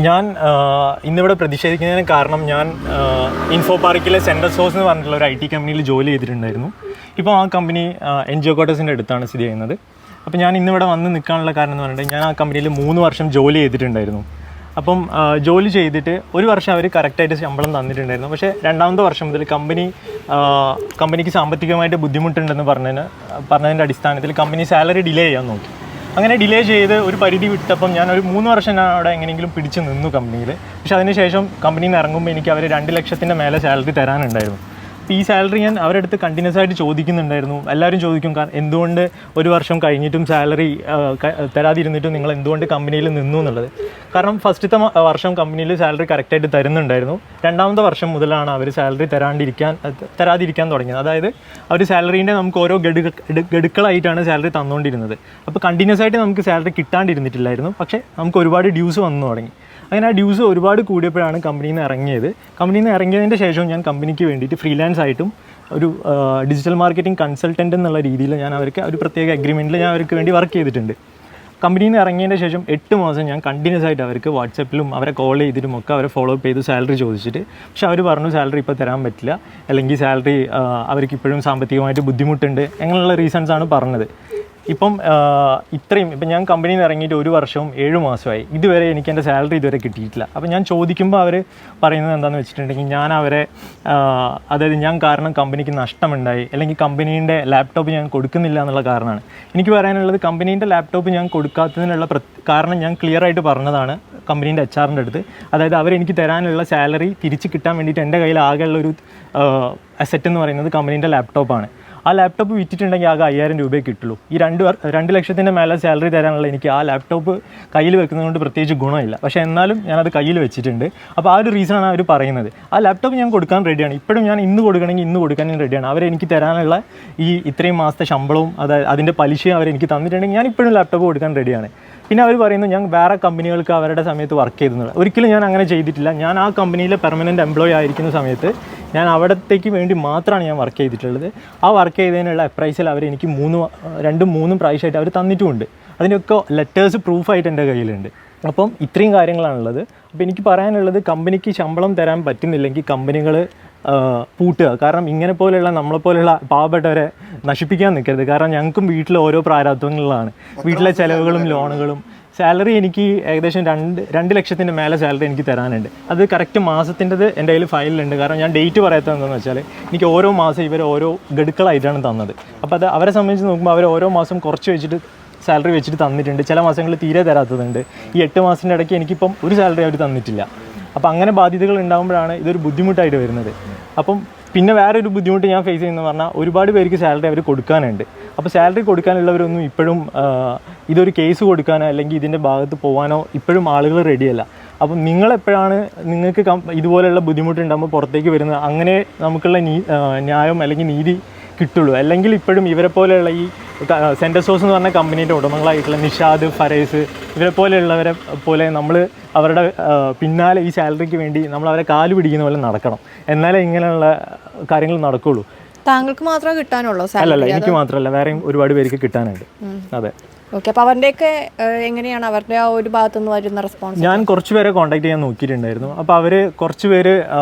ഞാൻ ഇന്നിവിടെ പ്രതിഷേധിക്കുന്നതിന് കാരണം ഞാൻ ഇൻഫോ പാർക്കിലെ സെൻട്രൽ സോഴ്സ് എന്ന് പറഞ്ഞിട്ടുള്ള ഒരു IT കമ്പനിയിൽ ജോലി ചെയ്തിട്ടുണ്ടായിരുന്നു. ഇപ്പോൾ ആ കമ്പനി NGO ക്വാർട്ടേഴ്സിൻ്റെ അടുത്താണ് സ്ഥിതി ചെയ്യുന്നത്. അപ്പോൾ ഞാൻ ഇന്നിവിടെ വന്ന് നിൽക്കാനുള്ള കാരണം എന്ന് പറഞ്ഞിട്ടുണ്ടെങ്കിൽ ഞാൻ ആ കമ്പനിയിൽ 3 വർഷം ജോലി ചെയ്തിട്ടുണ്ടായിരുന്നു. അപ്പം ജോലി ചെയ്തിട്ട് 1 വർഷം അവർ കറക്റ്റായിട്ട് ശമ്പളം തന്നിട്ടുണ്ടായിരുന്നു. പക്ഷേ 2ാമത്തെ വർഷം മുതൽ കമ്പനിക്ക് സാമ്പത്തികമായിട്ട് ബുദ്ധിമുട്ടുണ്ടെന്ന് പറഞ്ഞതിൻ്റെ അടിസ്ഥാനത്തിൽ കമ്പനി സാലറി ഡിലേ ചെയ്യാൻ നോക്കി. അങ്ങനെ ഡിലേ ചെയ്ത് ഒരു പരിധി വിട്ടപ്പം ഞാൻ ഒരു 3 വർഷം ഞാൻ അവിടെ എങ്ങനെയെങ്കിലും പിടിച്ച് നിന്നു കമ്പനിയിൽ. പക്ഷേ അതിനുശേഷം കമ്പനിയിൽ നിന്ന് ഇറങ്ങുമ്പോൾ എനിക്ക് അവർ 2 ലക്ഷത്തിൻ്റെ മേലെ സാലറി തരാനുണ്ടായിരുന്നു. അപ്പോൾ ഈ സാലറി ഞാൻ അവരുടെ അടുത്ത് കണ്ടിന്യൂസ് ആയിട്ട് ചോദിക്കുന്നുണ്ടായിരുന്നു. എല്ലാവരും ചോദിക്കും എന്തുകൊണ്ട് 1 വർഷം കഴിഞ്ഞിട്ടും സാലറി തരാതിരുന്നിട്ടും നിങ്ങൾ എന്തുകൊണ്ട് കമ്പനിയിൽ നിന്നു എന്നുള്ളത്. കാരണം ഫസ്റ്റത്തെ വർഷം കമ്പനിയിൽ സാലറി കറക്റ്റായിട്ട് തരുന്നുണ്ടായിരുന്നു. 2ാമത്തെ വർഷം മുതലാണ് അവർ സാലറി തരാതിരിക്കാൻ തുടങ്ങിയത്. അതായത് അവർ സാലറീൻ്റെ നമുക്ക് ഓരോ ഗഡുക്കളായിട്ടാണ് സാലറി തന്നുകൊണ്ടിരുന്നത്. അപ്പോൾ കണ്ടിന്യൂസ് ആയിട്ട് നമുക്ക് സാലറി കിട്ടാണ്ടിരുന്നിട്ടില്ലായിരുന്നു. പക്ഷേ നമുക്ക് ഒരുപാട് ഡ്യൂസ് വന്നു തുടങ്ങി. അങ്ങനെ ആ ഡ്യൂസ് ഒരുപാട് കൂടിയപ്പോഴാണ് കമ്പനിയിൽ നിന്ന് ഇറങ്ങിയത്. കമ്പനിയിൽ നിന്ന് ഇറങ്ങിയതിൻ്റെ ശേഷം ഞാൻ കമ്പനിക്ക് വേണ്ടിയിട്ട് ഫ്രീലാൻസ് ആയിട്ടും ഒരു ഡിജിറ്റൽ മാർക്കറ്റിംഗ് കൺസൾട്ടൻ്റ് എന്നുള്ള രീതിയിൽ ഞാൻ അവർക്ക് ഒരു പ്രത്യേക അഗ്രിമെൻറ്റിൽ ഞാൻ അവർക്ക് വേണ്ടി വർക്ക് ചെയ്തിട്ടുണ്ട്. കമ്പനിയിൽ നിന്ന് ഇറങ്ങിയതിൻ്റെ ശേഷം 8 മാസം ഞാൻ കണ്ടിന്യൂസ് ആയിട്ട് അവർക്ക് വാട്സപ്പിലും അവരെ കോൾ ചെയ്തിട്ടും ഒക്കെ അവരെ ഫോളോ അപ്പ് ചെയ്ത് സാലറി ചോദിച്ചിട്ട്, പക്ഷെ അവർ പറഞ്ഞു സാലറി ഇപ്പോൾ തരാൻ പറ്റില്ല, അല്ലെങ്കിൽ സാലറി അവർക്ക് ഇപ്പോഴും സാമ്പത്തികമായിട്ട് ബുദ്ധിമുട്ടുണ്ട്, അങ്ങനെയുള്ള റീസൺസാണ് പറഞ്ഞത്. ഇപ്പം ഞാൻ കമ്പനിയിൽ നിന്ന് ഇറങ്ങിയിട്ട് 1 വർഷവും 7 മാസമായി. ഇതുവരെ എനിക്ക് എൻ്റെ സാലറി ഇതുവരെ കിട്ടിയിട്ടില്ല. അപ്പോൾ ഞാൻ ചോദിക്കുമ്പോൾ അവർ പറയുന്നത് എന്താണെന്ന് വെച്ചിട്ടുണ്ടെങ്കിൽ അതായത് ഞാൻ കാരണം കമ്പനിക്ക് നഷ്ടമുണ്ടായി, അല്ലെങ്കിൽ കമ്പനീൻ്റെ ലാപ്ടോപ്പ് ഞാൻ കൊടുക്കുന്നില്ല എന്നുള്ള കാരണമാണ്. എനിക്ക് പറയാനുള്ളത് കമ്പനീൻ്റെ ലാപ്ടോപ്പ് ഞാൻ കൊടുക്കാത്തതിനുള്ള കാരണം ഞാൻ ക്ലിയർ ആയിട്ട് പറഞ്ഞതാണ് കമ്പനീൻ്റെ HR-ൻ്റെ അടുത്ത്. അതായത് അവരെനിക്ക് തരാനുള്ള സാലറി തിരിച്ച് കിട്ടാൻ വേണ്ടിയിട്ട് എൻ്റെ കയ്യിൽ ആകെയുള്ള ഒരു അസറ്റ് എന്ന് പറയുന്നത് കമ്പനീൻ്റെ ലാപ്ടോപ്പാണ്. ആ ലാപ്ടോപ്പ് വിറ്റിട്ടുണ്ടെങ്കിൽ ആകെ 5000 രൂപയെ കിട്ടുള്ളൂ. ഈ 2 ലക്ഷത്തിൻ്റെ മേലെ സാലറി തരാനുള്ള എനിക്ക് ആ ലാപ്ടോപ്പ് കയ്യിൽ വെക്കുന്നതുകൊണ്ട് പ്രത്യേകിച്ച് ഗുണമില്ല. പക്ഷേ എന്നാലും ഞാനത് കയ്യിൽ വെച്ചിട്ടുണ്ട്. അപ്പോൾ ആ ഒരു റീസണാണ് അവർ പറയുന്നത്. ആ ലാപ്ടോപ്പ് ഞാൻ കൊടുക്കാൻ റെഡിയാണ്. ഇപ്പോഴും ഞാൻ ഇന്ന് കൊടുക്കണമെങ്കിൽ ഇന്ന് കൊടുക്കാൻ റെഡിയാണ്. അവരെനിക്ക് തരാനുള്ള ഇത്രയും മാസത്തെ ശമ്പളവും അതിൻ്റെ പലിശയും അവരെനിക്ക് തന്നിട്ടുണ്ടെങ്കിൽ ഞാൻ ഇപ്പോഴും ലാപ്ടോപ്പ് കൊടുക്കാൻ റെഡിയാണ്. പിന്നെ അവർ പറയുന്നു ഞാൻ വേറെ കമ്പനികൾക്ക് അവരുടെ സമയത്ത് വർക്ക് ചെയ്തെന്നുള്ളത്. ഒരിക്കലും ഞാൻ അങ്ങനെ ചെയ്തിട്ടില്ല. ഞാൻ ആ കമ്പനിയിലെ പെർമനൻറ്റ് എംപ്ലോയി ആയിരിക്കുന്ന സമയത്ത് ഞാൻ അവിടത്തേക്ക് വേണ്ടി മാത്രമാണ് ഞാൻ വർക്ക് ചെയ്തിട്ടുള്ളത്. ആ വർക്ക് ചെയ്തതിനുള്ള അപ്രൈസൽ അവരെനിക്ക് 2-3 പ്രാവശ്യമായിട്ട് അവർ തന്നിട്ടുമുണ്ട്. അതിനൊക്കെ ലെറ്റേഴ്സ് പ്രൂഫായിട്ട് എൻ്റെ കയ്യിലുണ്ട്. അപ്പം ഇത്രയും കാര്യങ്ങളാണുള്ളത്. അപ്പോൾ എനിക്ക് പറയാനുള്ളത് കമ്പനിക്ക് ശമ്പളം തരാൻ പറ്റുന്നില്ലെങ്കിൽ കമ്പനികൾ പൂട്ടുക. കാരണം ഇങ്ങനെ പോലെയുള്ള നമ്മളെപ്പോലെയുള്ള പാവപ്പെട്ടവരെ നശിപ്പിക്കാൻ നിൽക്കരുത്. കാരണം ഞങ്ങൾക്കും വീട്ടിൽ ഓരോ പ്രാരാബ്ദങ്ങളിലാണ്. വീട്ടിലെ ചിലവുകളും ലോണുകളും. സാലറി എനിക്ക് ഏകദേശം 2 ലക്ഷത്തിൻ്റെ മേലെ സാലറി എനിക്ക് തരാനുണ്ട്. അത് കറക്റ്റ് മാസത്തിൻ്റെത് എൻ്റെ കയ്യിൽ ഫയലിലുണ്ട്. കാരണം ഞാൻ ഡേറ്റ് പറയാത്തത് എന്താണെന്ന് വെച്ചാൽ എനിക്ക് ഓരോ മാസം ഇവർ ഓരോ ഗഡുക്കളായിട്ടാണ് തന്നത്. അപ്പോൾ അത് അവരെ സംബന്ധിച്ച് നോക്കുമ്പോൾ അവർ ഓരോ മാസം കുറച്ച് വെച്ചിട്ട് സാലറി വെച്ചിട്ട് തന്നിട്ടുണ്ട്. ചില മാസങ്ങളിൽ തീരെ തരാത്തതുണ്ട്. ഈ 8 മാസത്തിൻ്റെ ഇടയ്ക്ക് എനിക്കിപ്പം ഒരു സാലറി അവർ തന്നിട്ടില്ല. അപ്പോൾ അങ്ങനെ ബാധ്യതകൾ ഉണ്ടാകുമ്പോഴാണ് ഇതൊരു ബുദ്ധിമുട്ടായിട്ട് വരുന്നത്. അപ്പം പിന്നെ വേറൊരു ബുദ്ധിമുട്ട് ഞാൻ ഫേസ് ചെയ്യുന്നതെന്ന് പറഞ്ഞാൽ ഒരുപാട് പേർക്ക് സാലറി അവർ കൊടുക്കാനുണ്ട്. അപ്പോൾ സാലറി കൊടുക്കാനുള്ളവരൊന്നും ഇപ്പോഴും ഇതൊരു കേസ് കൊടുക്കാനോ അല്ലെങ്കിൽ ഇതിൻ്റെ ഭാഗത്ത് പോകാനോ ഇപ്പോഴും ആളുകൾ റെഡിയല്ല. അപ്പം നിങ്ങൾക്ക് ഇതുപോലെയുള്ള ബുദ്ധിമുട്ടുണ്ടാകുമ്പോൾ പുറത്തേക്ക് വരുന്നത് അങ്ങനെ നമുക്കുള്ള ന്യായം അല്ലെങ്കിൽ നീതി കിട്ടുള്ളൂ. അല്ലെങ്കിൽ ഇപ്പോഴും ഇവരെ പോലെയുള്ള ഈ സെൻട്രൽ സോഴ്സ് എന്ന് പറഞ്ഞ കമ്പനീൻ്റെ ഉടമകളായിട്ടുള്ള നിഷാദ്, ഫരേസ് ഇവരെ പോലെയുള്ളവരെ പോലെ നമ്മൾ അവരുടെ പിന്നാലെ ഈ സാലറിക്ക് വേണ്ടി നമ്മൾ അവരെ കാല് പിടിക്കുന്ന പോലെ നടക്കണം. എന്നാലേ ഇങ്ങനെയുള്ള കാര്യങ്ങൾ നടക്കുകയുള്ളൂ. താങ്കൾക്ക് മാത്രമേ കിട്ടാനുള്ളൂ? അല്ലല്ല, എനിക്ക് മാത്രമല്ല, വേറെയും ഒരുപാട് പേർക്ക് കിട്ടാനുണ്ട്. അതെ. ഓക്കെ. അപ്പോൾ അവരുടെയൊക്കെ എങ്ങനെയാണ് അവരുടെ ആ ഒരു ഭാഗത്തു നിന്ന് വരുന്ന റെസ്പോൺസ്? ഞാൻ കുറച്ച് പേരെ കോൺടാക്ട് ചെയ്യാൻ നോക്കിയിട്ടുണ്ടായിരുന്നു. അപ്പോൾ അവർ കുറച്ച് പേര്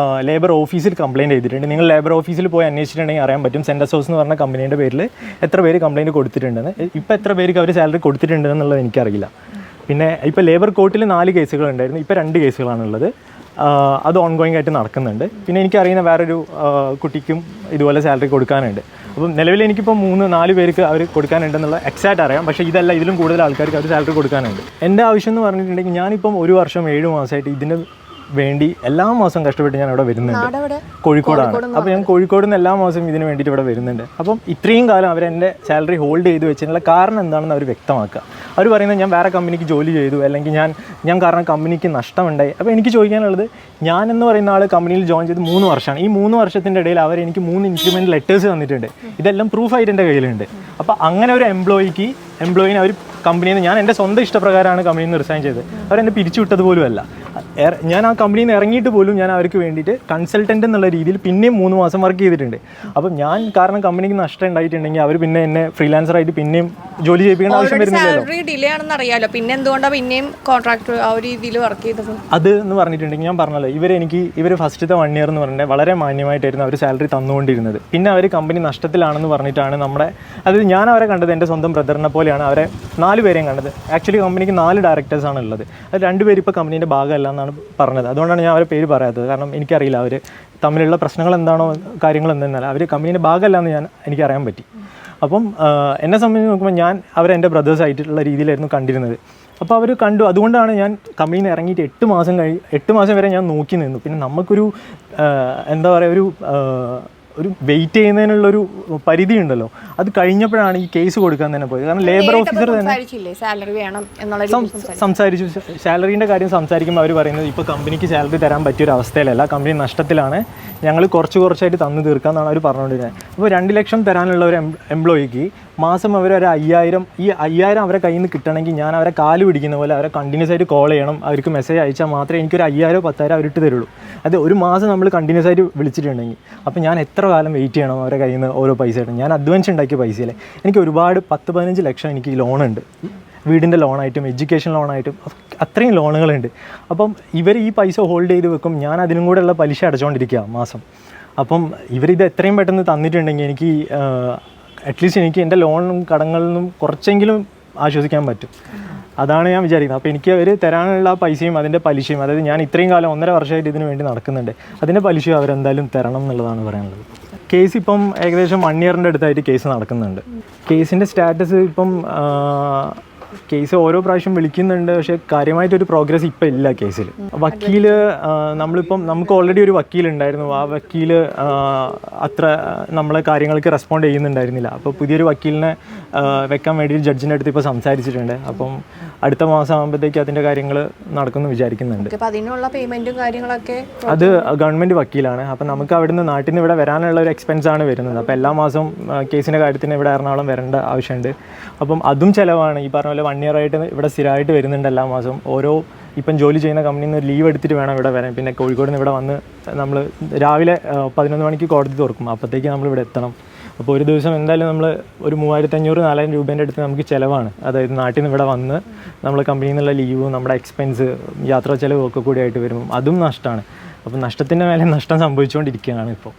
ലേബർ ഓഫീസിൽ കംപ്ലയിൻറ്റ് ചെയ്തിട്ടുണ്ട്. നിങ്ങൾ ലേബർ ഓഫീസിൽ പോയി അന്വേഷിച്ചിട്ടുണ്ടെങ്കിൽ അറിയാൻ പറ്റും സെൻട്രൽ സോഴ്സ് എന്ന് പറഞ്ഞ കമ്പനീൻ്റെ പേരിൽ എത്ര പേര് കംപ്ലയിൻറ്റ് കൊടുത്തിട്ടുണ്ടെന്ന്. ഇപ്പോൾ എത്ര പേർക്ക് അവർ സാലറി കൊടുത്തിട്ടുണ്ടെന്നുള്ളത് എനിക്കറിയില്ല. പിന്നെ ഇപ്പോൾ ലേബർ കോർട്ടിൽ 4 കേസുകളുണ്ടായിരുന്നു. ഇപ്പോൾ 2 കേസുകളാണുള്ളത്. അത് ഓൺഗോയിങ് ആയിട്ട് നടക്കുന്നുണ്ട്. പിന്നെ എനിക്കറിയുന്ന വേറൊരു കുട്ടിക്കും ഇതുപോലെ സാലറി കൊടുക്കാനുണ്ട്. അപ്പം നിലവിൽ എനിക്കിപ്പോൾ 3-4 പേർക്ക് അവർ കൊടുക്കാനുണ്ടെന്നുള്ള എക്സാക്റ്റ് അറിയാം. പക്ഷേ ഇതല്ല, ഇതിലും കൂടുതൽ ആൾക്കാർക്ക് അവർ സാലറി കൊടുക്കാനുണ്ട്. എൻ്റെ ആവശ്യം എന്ന് പറഞ്ഞിട്ടുണ്ടെങ്കിൽ ഞാനിപ്പം 1 വർഷം 7 മാസമായിട്ട് ഇതിന് വേണ്ടി എല്ലാ മാസവും കഷ്ടപ്പെട്ട് ഞാൻ ഇവിടെ വരുന്നുണ്ട്. കോഴിക്കോടാണ്. അപ്പോൾ ഞാൻ കോഴിക്കോട് നിന്ന് എല്ലാ മാസവും ഇതിന് വേണ്ടിയിട്ട് ഇവിടെ വരുന്നുണ്ട്. അപ്പം ഇത്രയും കാലം അവരെൻ്റെ സാലറി ഹോൾഡ് ചെയ്ത് വെച്ചതിനുള്ള കാരണം എന്താണെന്ന് അവർ വ്യക്തമാക്കുക. അവർ പറയുന്നത് ഞാൻ വേറെ കമ്പനിക്ക് ജോലി ചെയ്തു, അല്ലെങ്കിൽ ഞാൻ കാരണം കമ്പനിക്ക് നഷ്ടമുണ്ടായി. അപ്പോൾ എനിക്ക് ചോദിക്കാനുള്ളത്, ഞാനെന്ന് പറയുന്ന ആൾ കമ്പനിയിൽ ജോയിൻ ചെയ്ത് 3 വർഷമാണ്. ഈ 3 വർഷത്തിൻ്റെ ഇടയിൽ അവരെനിക്ക് 3 ഇൻക്രിമെൻറ്റ് ലെറ്റേഴ്സ് തന്നിട്ടുണ്ട്. ഇതെല്ലാം പ്രൂഫായിട്ട് എൻ്റെ കയ്യിലുണ്ട്. അപ്പോൾ അങ്ങനെ ഒരു എംപ്ലോയിനെ അവർ കമ്പനിയിൽ നിന്ന്, ഞാൻ എൻ്റെ സ്വന്തം ഇഷ്ടപ്രകാരമാണ് കമ്പനിയിൽ നിന്ന് റിസൈൻ ചെയ്തത്. അവരെന്നെ പിരിച്ചു വിട്ടത് പോലുമല്ല. ഞാൻ ആ കമ്പനിയിൽ നിന്ന് ഇറങ്ങിയിട്ട് പോലും ഞാൻ അവർക്ക് വേണ്ടിയിട്ട് കൺസൾട്ടൻ്റ് എന്നുള്ള രീതിയിൽ പിന്നെയും 3 മാസം വർക്ക് ചെയ്തിട്ടുണ്ട്. അപ്പം ഞാൻ കാരണം കമ്പനിക്ക് നഷ്ടം ഉണ്ടായിട്ടുണ്ടെങ്കിൽ അവർ പിന്നെ എന്നെ ഫ്രീലാൻസറായിട്ട് പിന്നെയും ജോലി ചെയ്യിപ്പിക്കേണ്ട ആവശ്യം വരുന്നില്ലല്ലോ. സാലറി ഡിലേ ആണെന്ന് അറിയാലോ, പിന്നെ എന്തുകൊണ്ടാണ് പിന്നെയും കോൺട്രാക്ട് ആ ഒരു രീതിയിൽ വർക്ക് ചെയ്തത്? അത് എന്ന് പറഞ്ഞിട്ടുണ്ടെങ്കിൽ ഞാൻ പറഞ്ഞല്ലോ, ഇവർ ഫസ്റ്റത്തെ 1 ഇയർ എന്ന് പറഞ്ഞാൽ വളരെ മാന്യമായിട്ടായിരുന്നു അവർ സാലറി തന്നുകൊണ്ടിരുന്നത്. പിന്നെ അവർ കമ്പനി നഷ്ടത്തിലാണെന്ന് പറഞ്ഞിട്ടാണ് അതായത് ഞാൻ അവരെ കണ്ടത് എൻ്റെ സ്വന്തം ബ്രദറിനെ പോലെയാണ് അവരെ 4 പേരെയും കണ്ടത്. ആക്ച്വലി കമ്പനിക്ക് 4 ഡയറക്ടേഴ്സാണ് ഉള്ളത്. അത് 2 പേര് ഇപ്പോൾ കമ്പനീൻ്റെ ഭാഗമല്ല എന്നാണ് പറഞ്ഞത്. അതുകൊണ്ടാണ് ഞാൻ അവരെ പേര് പറയാത്തത്. കാരണം എനിക്കറിയില്ല അവർ തമ്മിലുള്ള പ്രശ്നങ്ങൾ എന്താണോ കാര്യങ്ങൾ എന്തെന്നല്ല, അവർ കമ്പനീൻ്റെ ഭാഗമല്ല എന്ന് എനിക്കറിയാൻ പറ്റി. അപ്പം എന്നെ സംബന്ധിച്ച് നോക്കുമ്പോൾ ഞാൻ അവരെ എൻ്റെ ബ്രദേഴ്സായിട്ടുള്ള രീതിയിലായിരുന്നു കണ്ടിരുന്നത്. അപ്പോൾ അവർ കണ്ടു. അതുകൊണ്ടാണ് ഞാൻ കമ്പനിയിൽ നിന്ന് ഇറങ്ങിയിട്ട് 8 മാസം വരെ ഞാൻ നോക്കി നിന്നു. പിന്നെ നമുക്കൊരു എന്താ പറയുക, ഒരു വെയിറ്റ് ചെയ്യുന്നതിനുള്ളൊരു പരിധി ഉണ്ടല്ലോ. അത് കഴിഞ്ഞപ്പോഴാണ് ഈ കേസ് കൊടുക്കാൻ തന്നെ പോയത്. കാരണം ലേബർ ഓഫീസർ തന്നെ സാലറി വേണം എന്നുള്ള സംസാരിച്ചു. സാലറീൻ്റെ കാര്യം സംസാരിക്കുമ്പോൾ അവർ പറയുന്നത് ഇപ്പോൾ കമ്പനിക്ക് സാലറി തരാൻ പറ്റിയൊരു അവസ്ഥയിലല്ല, കമ്പനി നഷ്ടത്തിലാണ്, ഞങ്ങൾ കുറച്ചായിട്ട് തന്നു തീർക്കാമെന്നാണ് അവർ പറഞ്ഞുകൊണ്ടിരുന്നത്. അപ്പോൾ 2 ലക്ഷം തരാനുള്ള ഒരു എംപ്ലോയിക്ക് മാസം അവർ ഒരു 5000, ഈ 5000 അവരെ കയ്യിൽ നിന്ന് കിട്ടണമെങ്കിൽ ഞാൻ അവരെ കാല് പിടിക്കുന്ന പോലെ അവരെ കണ്ടിന്യൂസ് ആയിട്ട് കോൾ ചെയ്യണം. അവർക്ക് മെസ്സേജ് അയച്ചാൽ മാത്രമേ എനിക്കൊരു 5000 10,000 അവരിട്ട് തരുള്ളൂ. അത് ഒരു മാസം നമ്മൾ കണ്ടിന്യൂസ് ആയിട്ട് വിളിച്ചിട്ടുണ്ടെങ്കിൽ അപ്പോൾ ഞാൻ എത്ര കാലം വെയിറ്റ് ചെയ്യണം അവരെ കയ്യിൽ നിന്ന് ഓരോ പൈസ ഇടണം? ഞാൻ അഡ്വാൻസ് ഉണ്ടാക്കിയ പൈസയിലെ എനിക്ക് ഒരുപാട് 10-15 ലക്ഷം എനിക്ക് ലോണുണ്ട്. വീടിൻ്റെ ലോണായിട്ടും എഡ്യൂക്കേഷൻ ലോണായിട്ടും അത്രയും ലോണുകളുണ്ട്. അപ്പം ഇവർ ഈ പൈസ ഹോൾഡ് ചെയ്ത് വെക്കും, ഞാൻ അതിനും കൂടെ ഉള്ള പലിശ അടച്ചുകൊണ്ടിരിക്കുക മാസം. അപ്പം ഇവരിത് എത്രയും പെട്ടെന്ന് തന്നിട്ടുണ്ടെങ്കിൽ എനിക്ക് അറ്റ്ലീസ്റ്റ് എനിക്ക് എൻ്റെ ലോണും കടങ്ങളിൽ നിന്നും കുറച്ചെങ്കിലും ആശ്വസിക്കാൻ പറ്റും. അതാണ് ഞാൻ വിചാരിക്കുന്നത്. അപ്പോൾ എനിക്ക് അവർ തരാനുള്ള പൈസയും അതിൻ്റെ പലിശയും, അതായത് ഞാൻ ഇത്രയും കാലം 1.5 വർഷമായിട്ട് ഇതിന് വേണ്ടി നടക്കുന്നുണ്ട്, അതിൻ്റെ പലിശയും അവരെന്തായാലും തരണം എന്നുള്ളതാണ് പറയാനുള്ളത്. കേസ് ഇപ്പം ഏകദേശം 1 ഇയറിൻ്റെ അടുത്തായിട്ട് കേസ് നടക്കുന്നുണ്ട്. കേസിൻ്റെ സ്റ്റാറ്റസ് ഇപ്പം കേസ് ഓരോ പ്രാവശ്യം വിളിക്കുന്നുണ്ട്, പക്ഷേ കാര്യമായിട്ടൊരു പ്രോഗ്രസ് ഇപ്പം ഇല്ല കേസിൽ. വക്കീൽ നമുക്ക് ഓൾറെഡി ഒരു വക്കീലുണ്ടായിരുന്നു. ആ വക്കീൽ അത്ര നമ്മളെ കാര്യങ്ങൾക്ക് റെസ്പോണ്ട് ചെയ്യുന്നുണ്ടായിരുന്നില്ല. അപ്പോൾ പുതിയൊരു വക്കീലിനെ വെക്കാൻ വേണ്ടി ജഡ്ജിൻ്റെ അടുത്ത് ഇപ്പോൾ സംസാരിച്ചിട്ടുണ്ട്. അപ്പം അടുത്ത മാസം ആകുമ്പോഴത്തേക്ക് അതിൻ്റെ കാര്യങ്ങൾ നടക്കുമെന്ന് വിചാരിക്കുന്നുണ്ട്. അതിനുള്ള പേയ്മെൻറ്റും കാര്യങ്ങളൊക്കെ അത് ഗവൺമെൻറ് വക്കീലാണ്. അപ്പം നമുക്ക് അവിടുന്ന് നാട്ടിൽ നിന്ന് ഇവിടെ വരാനുള്ള ഒരു എക്സ്പെൻസാണ് വരുന്നത്. അപ്പോൾ എല്ലാ മാസവും കേസിൻ്റെ കാര്യത്തിന് ഇവിടെ എറണാകുളം വരേണ്ട ആവശ്യമുണ്ട്. അപ്പം അതും ചിലവാണ്. ഈ പറഞ്ഞ പോലെ 1 ഇയർ ആയിട്ട് ഇവിടെ സ്ഥിരമായിട്ട് വരുന്നുണ്ട് എല്ലാ മാസവും. ഇപ്പം ജോലി ചെയ്യുന്ന കമ്പനിയിൽ നിന്ന് ലീവ് എടുത്തിട്ട് വേണം ഇവിടെ വരാൻ. പിന്നെ കോഴിക്കോട് നിന്ന് ഇവിടെ വന്ന് നമ്മൾ രാവിലെ 11 മണിക്ക് കോടതി തുറക്കും, അപ്പോഴത്തേക്ക് നമ്മളിവിടെ എത്തണം. അപ്പോൾ ഒരു ദിവസം എന്തായാലും നമ്മൾ ഒരു 3500-4000 രൂപേൻ്റെ അടുത്ത് നമുക്ക് ചിലവാണ്. അതായത് നാട്ടിൽ നിന്ന് ഇവിടെ വന്ന് നമ്മൾ കമ്പനിയിൽ നിന്നുള്ള ലീവും നമ്മുടെ എക്സ്പെൻസ് യാത്രാ ചിലവും ഒക്കെ കൂടി ആയിട്ട് വരുമ്പോൾ അതും നഷ്ടമാണ്. അപ്പം നഷ്ടത്തിൻ്റെ മേലെ നഷ്ടം സംഭവിച്ചുകൊണ്ടിരിക്കുകയാണ് ഇപ്പോൾ.